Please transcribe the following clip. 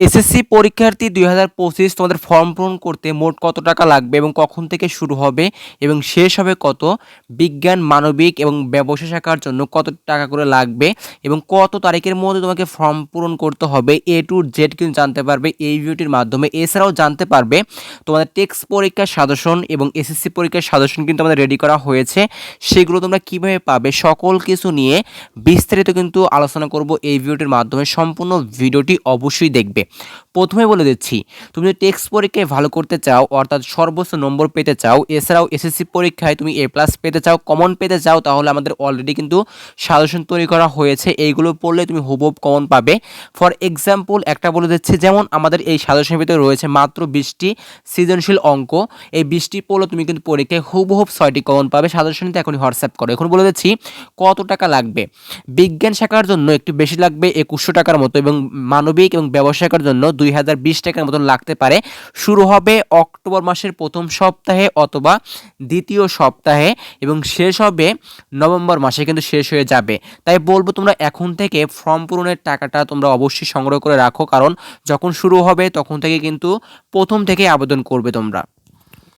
SSC পরীক্ষার্থী 2025 তোমাদের form পূরণ করতে মোট কত টাকা লাগবে এবং কখন থেকে শুরু হবে এবং শেষ হবে কত? বিজ্ঞান, মানবিক এবং ব্যবসা শাখার জন্য কত টাকা করে লাগবে এবং কত তারিখের মধ্যে তোমাকে ফর্ম পূরণ করতে হবে, A to Z কিন্তু জানতে পারবে এই ভিডিওটির মাধ্যমে। এছাড়াও জানতে পারবে তোমাদের টেক্সট পরীক্ষার সাজেশন এবং এসএসসি পরীক্ষার সাজেশন কিন্তু আমাদের রেডি করা হয়েছে, সেগুলো তোমরা কিভাবে পাবে সকল কিছু নিয়ে বিস্তারিত কিন্তু আলোচনা করব এই ভিডিওটির মাধ্যমে। সম্পূর্ণ ভিডিওটি অবশ্যই দেখবে। প্রথমে বলে দিচ্ছি, তুমি যদি টেক্সট পরীক্ষায় ভালো করতে চাও, অর্থাৎ সর্বোচ্চ নম্বর পেতে চাও, এছাড়াও এসএসসি পরীক্ষায় তুমি A+ পেতে চাও, কমন পেতে চাও, তাহলে আমাদের অলরেডি কিন্তু সাজেশন তৈরি করা হয়েছে। এইগুলো পড়লে তুমি হুবহু কমন পাবে। ফর এক্সাম্পল একটা বলে দিচ্ছি, যেমন আমাদের এই সাজেশনের ভিতরে রয়েছে মাত্র 20টি সৃজনশীল অঙ্ক। এই 20টি পড়লে তুমি কিন্তু পরীক্ষায় হুবহু 6টি কমন পাবে। সাজেশনটা এখনই হোয়াটসঅ্যাপ করো। এখন বলে দিচ্ছি কত টাকা লাগবে। বিজ্ঞান শাখার জন্য একটু বেশি লাগবে, 2100 টাকার মতো, এবং মানবিক এবং ব্যবসা শাখার জন্য 2020 টাকার মতন লাগতে পারে। শুরু হবে অক্টোবর মাসের প্রথম সপ্তাহে অথবা দ্বিতীয় সপ্তাহে এবং শেষ হবে নভেম্বর মাসে কিন্তু শেষ হয়ে যাবে। তাই বলবো তোমরা এখন থেকে ফর্ম পূরণের টাকাটা তোমরা অবশ্যই সংগ্রহ করে রাখো, কারণ যখন শুরু হবে তখন থেকে কিন্তু প্রথম থেকে আবেদন করবে তোমরা।